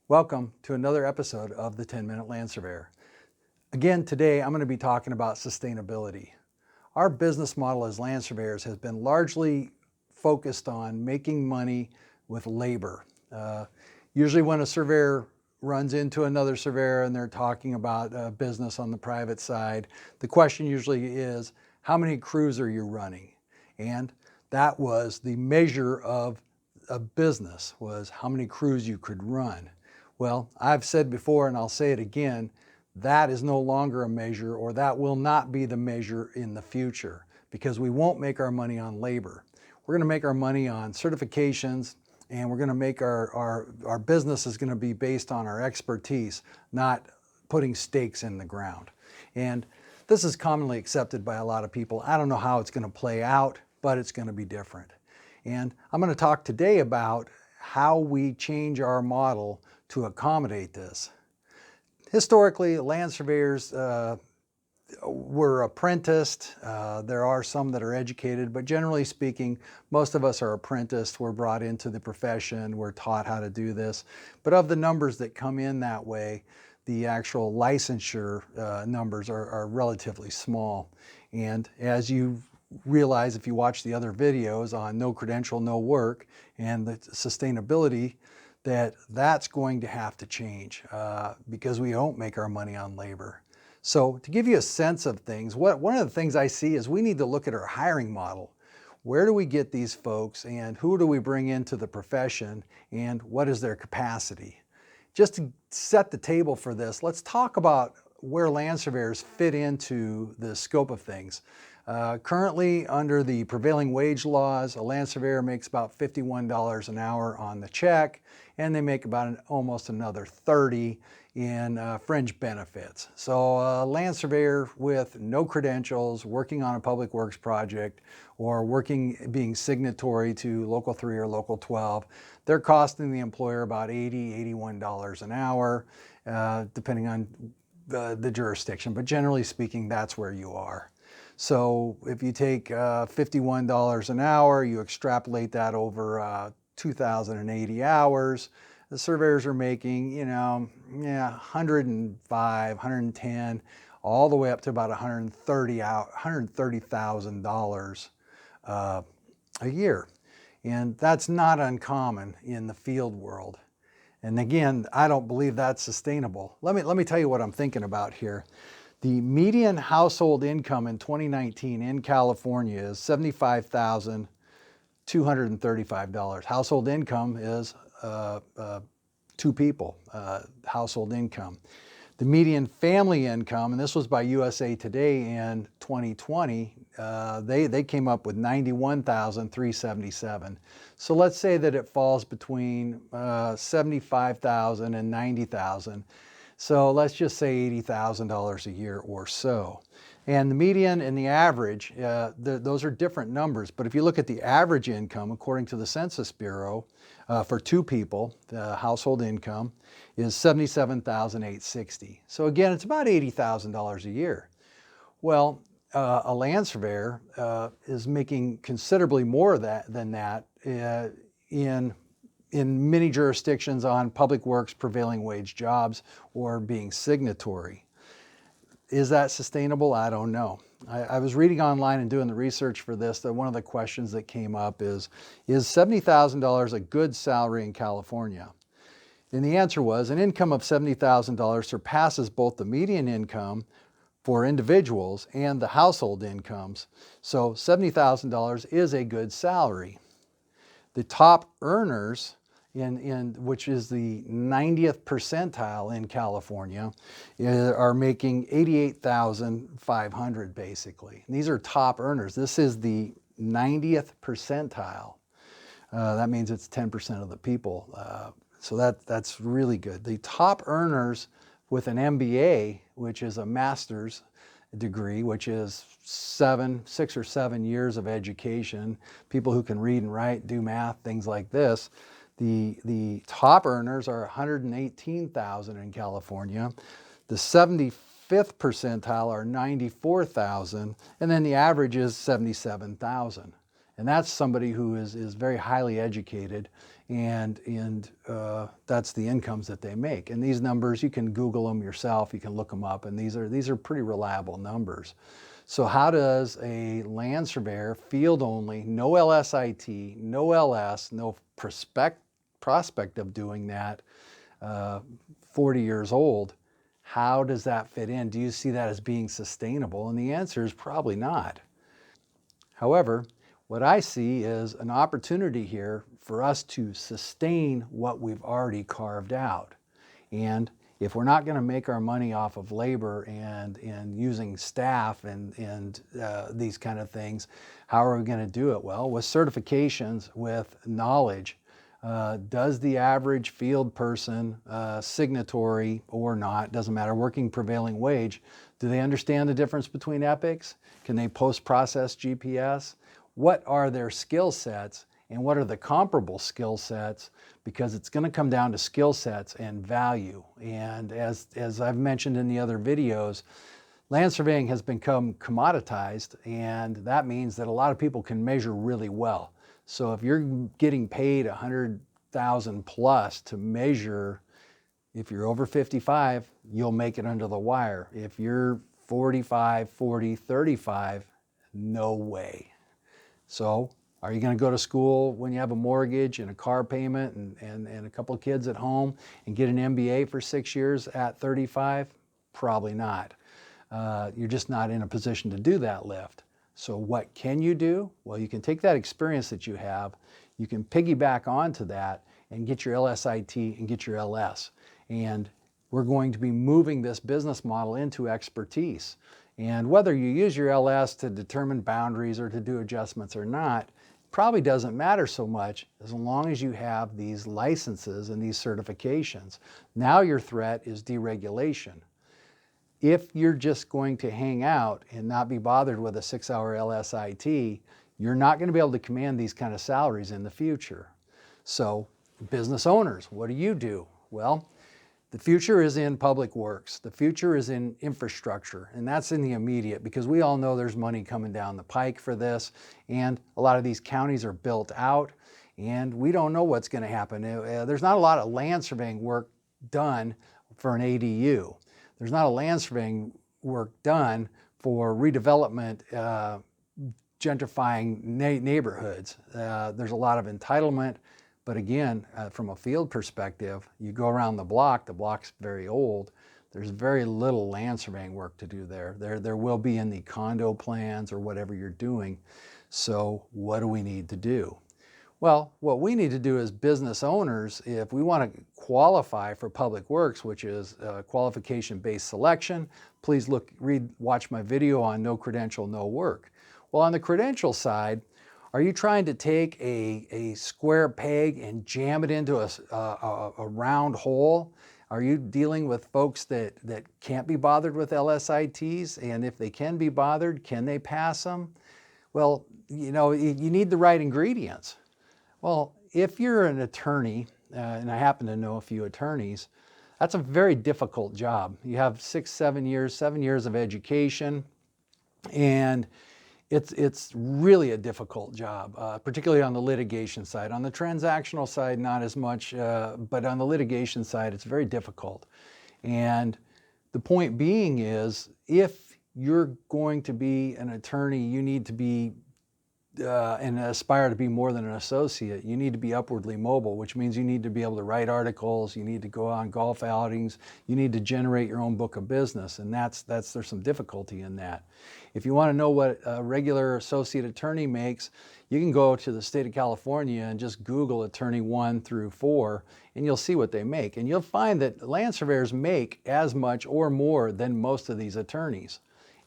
Welcome to another episode of the 10-Minute Land Surveyor. Again, today I'm going to be talking about sustainability. Our business model as land surveyors has been largely focused on making money with labor. Usually when a surveyor runs into another surveyor and they're talking about business on the private side, the question usually is, how many crews are you running? And that was the measure of a business, was how many crews you could run. Well, I've said before, and I'll say it again, that is no longer a measure, or that will not be the measure in the future, because we won't make our money on labor. We're going to make our money on certifications, and we're going to make our business is going to be based on our expertise, not putting stakes in the ground. And this is commonly accepted by a lot of people. I don't know how it's going to play out, but it's going to be different. And I'm going to talk today about how we change our model to accommodate this. Historically, land surveyors were apprenticed. There are some that are educated, but generally speaking, most of us are apprenticed. We're brought into the profession. We're taught how to do this. But of the numbers that come in that way, the actual licensure numbers are relatively small. And as you realize if you watch the other videos on no credential, no work, and the sustainability, that's going to have to change because we don't make our money on labor. So to give you a sense of things, one of the things I see is we need to look at our hiring model. Where do we get these folks, and who do we bring into the profession, and what is their capacity? Just to set the table for this, let's talk about where land surveyors fit into the scope of things. Currently, under the prevailing wage laws, a land surveyor makes about $51 an hour on the check, and they make about almost another $30 in fringe benefits. So a land surveyor with no credentials, working on a public works project, or being signatory to Local 3 or Local 12, they're costing the employer about $80, $81 an hour, depending on the jurisdiction. But generally speaking, that's where you are. So if you take $51 an hour, you extrapolate that over 2,080 hours, the surveyors are making, 105, 110, all the way up to about $130,000 a year. And that's not uncommon in the field world. And again, I don't believe that's sustainable. Let me tell you what I'm thinking about here. The median household income in 2019 in California is $75,235. Household income is two people, household income. The median family income, and this was by USA Today in 2020, they came up with $91,377. So let's say that it falls between $75,000 and $90,000. So let's just say $80,000 a year or so. And the median and the average, those are different numbers. But if you look at the average income, according to the Census Bureau, for two people, the household income is $77,860. So again, it's about $80,000 a year. Well, a land surveyor is making considerably more than that in many jurisdictions on public works, prevailing wage jobs, or being signatory. Is that sustainable? I don't know. I was reading online and doing the research for this, that one of the questions that came up is $70,000 a good salary in California? And the answer was, an income of $70,000 surpasses both the median income for individuals and the household incomes. So $70,000 is a good salary. The top earners, which is the 90th percentile in California, are making $88,500 basically. And these are top earners. This is the 90th percentile. That means it's 10% of the people. So that's really good. The top earners with an MBA, which is a master's degree, which is 6 or 7 years of education, people who can read and write, do math, things like this. The top earners are 118,000 in California. The 75th percentile are 94,000, and then the average is 77,000. And that's somebody who is very highly educated, and that's the incomes that they make. And these numbers, you can Google them yourself, you can look them up, and these are pretty reliable numbers. So how does a land surveyor, field only, no LSIT, no LS, no prospect of doing that, 40 years old, how does that fit in? Do you see that as being sustainable? And the answer is probably not. However, what I see is an opportunity here for us to sustain what we've already carved out. And if we're not going to make our money off of labor and using staff and these kind of things, how are we going to do it? Well, with certifications, with knowledge. Does the average field person, signatory or not, doesn't matter, working prevailing wage, do they understand the difference between epics? Can they post-process GPS? What are their skill sets, and what are the comparable skill sets? Because it's going to come down to skill sets and value. And as I've mentioned in the other videos, land surveying has become commoditized, and that means that a lot of people can measure really well. So if you're getting paid $100,000 plus to measure, if you're over 55, you'll make it under the wire. If you're 45, 40, 35, no way. So are you going to go to school when you have a mortgage and a car payment and a couple of kids at home and get an MBA for 6 years at 35? Probably not. You're just not in a position to do that lift. So what can you do? Well, you can take that experience that you have, you can piggyback onto that and get your LSIT and get your LS. And we're going to be moving this business model into expertise. And whether you use your LS to determine boundaries or to do adjustments or not, probably doesn't matter so much as long as you have these licenses and these certifications. Now your threat is deregulation. If you're just going to hang out and not be bothered with a 6-hour LSIT, you're not going to be able to command these kind of salaries in the future. So business owners, what do you do? Well, the future is in public works. The future is in infrastructure, and that's in the immediate, because we all know there's money coming down the pike for this, and a lot of these counties are built out, and we don't know what's going to happen. There's not a lot of land surveying work done for an ADU. There's not a land surveying work done for redevelopment, gentrifying neighborhoods. There's a lot of entitlement, but again, from a field perspective, you go around the block's very old. There's very little land surveying work to do there. There will be in the condo plans or whatever you're doing. So what do we need to do? Well, what we need to do as business owners, if we want to qualify for public works, which is qualification-based selection, please watch my video on no credential, no work. Well, on the credential side, are you trying to take a square peg and jam it into a round hole? Are you dealing with folks that can't be bothered with LSITs? And if they can be bothered, can they pass them? Well, you know, you need the right ingredients. Well, if you're an attorney, and I happen to know a few attorneys, that's a very difficult job. You have 7 years of education, and it's really a difficult job, particularly on the litigation side. On the transactional side, not as much, but on the litigation side, it's very difficult. And the point being is, if you're going to be an attorney, you need to be and aspire to be more than an associate. You need to be upwardly mobile, which means you need to be able to write articles, you need to go on golf outings, you need to generate your own book of business, and there's some difficulty in that. If you want to know what a regular associate attorney makes, you can go to the state of California and just Google attorney 1 through 4, and you'll see what they make. And you'll find that land surveyors make as much or more than most of these attorneys.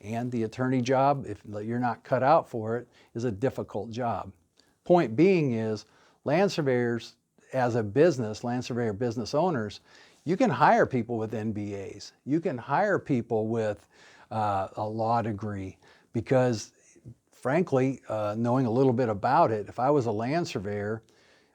And the attorney job, if you're not cut out for it, is a difficult job. Point being is, land surveyors as a business, land surveyor business owners, you can hire people with MBAs. You can hire people with a law degree, because frankly, knowing a little bit about it, if I was a land surveyor,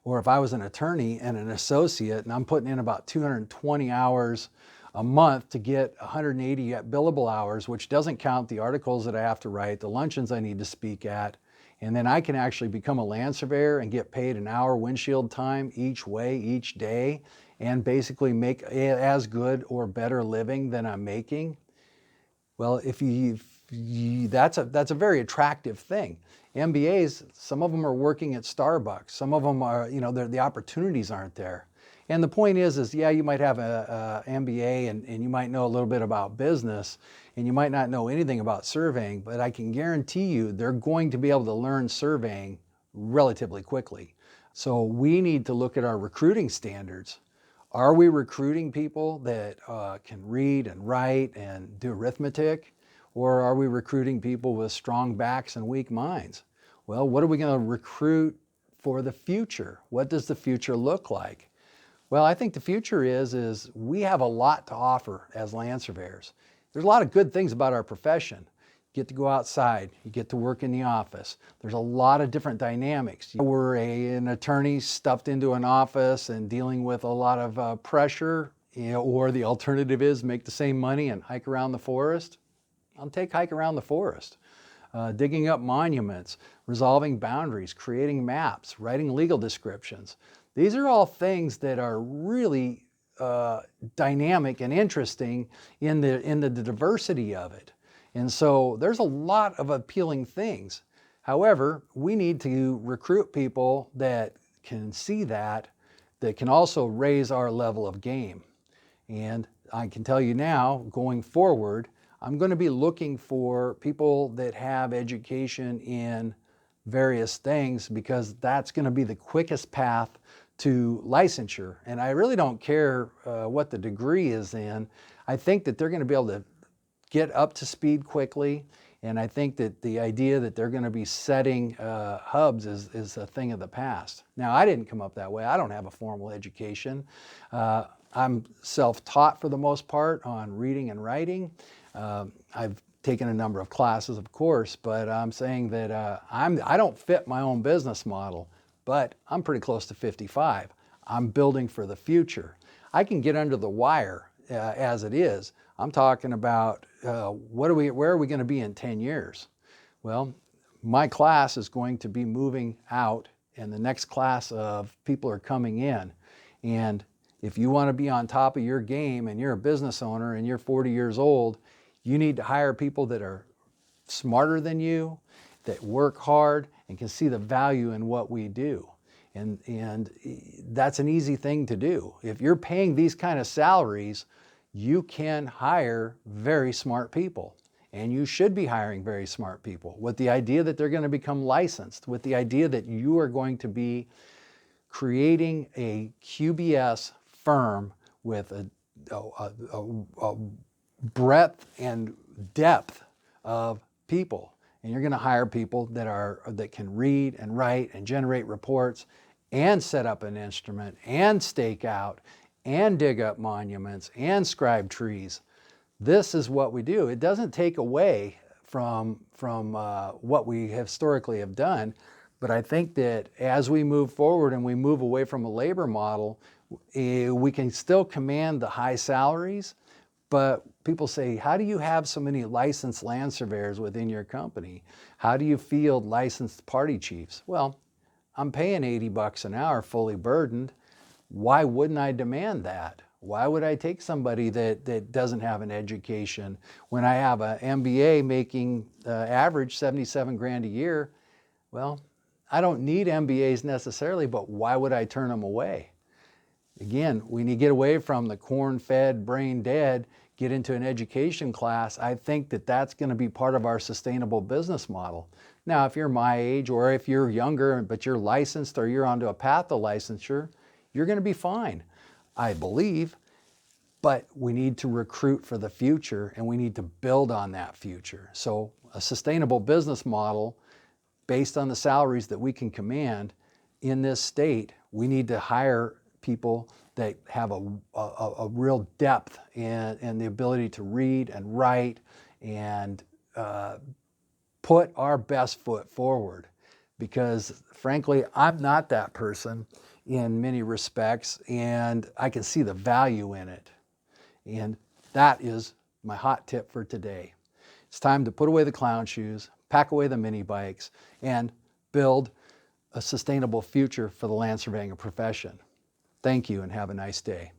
or if I was an attorney and an associate, and I'm putting in about 220 hours a month to get 180 billable hours, which doesn't count the articles that I have to write, the luncheons I need to speak at, And then I can actually become a land surveyor and get paid an hour windshield time each way, each day, and basically make as good or better living than I'm making. Well, that's a very attractive thing. MBAs, some of them are working at Starbucks. Some of them are, the opportunities aren't there. And the point is yeah, you might have a MBA and you might know a little bit about business and you might not know anything about surveying, but I can guarantee you they're going to be able to learn surveying relatively quickly. So we need to look at our recruiting standards. Are we recruiting people that can read and write and do arithmetic? Or are we recruiting people with strong backs and weak minds? Well, what are we going to recruit for the future? What does the future look like? Well, I think the future is we have a lot to offer as land surveyors. There's a lot of good things about our profession. You get to go outside, you get to work in the office. There's a lot of different dynamics. We're an attorney stuffed into an office and dealing with a lot of pressure, or the alternative is make the same money and hike around the forest. I'll take hike around the forest. Digging up monuments, resolving boundaries, creating maps, writing legal descriptions. These are all things that are really dynamic and interesting in the diversity of it. And so there's a lot of appealing things. However, we need to recruit people that can see that can also raise our level of game. And I can tell you now, going forward, I'm going to be looking for people that have education in various things because that's going to be the quickest path to licensure. And I really don't care what the degree is in. I think that they're going to be able to get up to speed quickly. And I think that the idea that they're going to be setting hubs is a thing of the past. Now, I didn't come up that way. I don't have a formal education. I'm self-taught for the most part on reading and writing. I've taken a number of classes, of course, but I'm saying that I don't fit my own business model, but I'm pretty close to 55. I'm building for the future. I can get under the wire as it is. I'm talking about where are we going to be in 10 years? Well, my class is going to be moving out and the next class of people are coming in. And if you want to be on top of your game and you're a business owner and you're 40 years old, you need to hire people that are smarter than you, that work hard and can see the value in what we do. And that's an easy thing to do. If you're paying these kind of salaries, you can hire very smart people. And you should be hiring very smart people with the idea that they're going to become licensed, with the idea that you are going to be creating a QBS firm with a breadth and depth of people. And you're going to hire people that can read and write and generate reports and set up an instrument and stake out and dig up monuments and scribe trees. This is what we do. It doesn't take away from what we historically have done, but I think that as we move forward and we move away from a labor model, we can still command the high salaries, but people say, how do you have so many licensed land surveyors within your company? How do you field licensed party chiefs? Well, I'm paying $80 an hour fully burdened. Why wouldn't I demand that? Why would I take somebody that doesn't have an education when I have an MBA making average 77 grand a year? Well, I don't need MBAs necessarily, but why would I turn them away? Again, we need to get away from the corn-fed, brain-dead, get into an education class. I think that that's going to be part of our sustainable business model. Now, if you're my age or if you're younger but you're licensed or you're onto a path to licensure, you're going to be fine, I believe. But we need to recruit for the future and we need to build on that future. So a sustainable business model based on the salaries that we can command in this state, we need to hire people that have a real depth and the ability to read and write and put our best foot forward. Because frankly, I'm not that person in many respects, and I can see the value in it. And that is my hot tip for today. It's time to put away the clown shoes, pack away the mini bikes, and build a sustainable future for the land surveying profession. Thank you and have a nice day.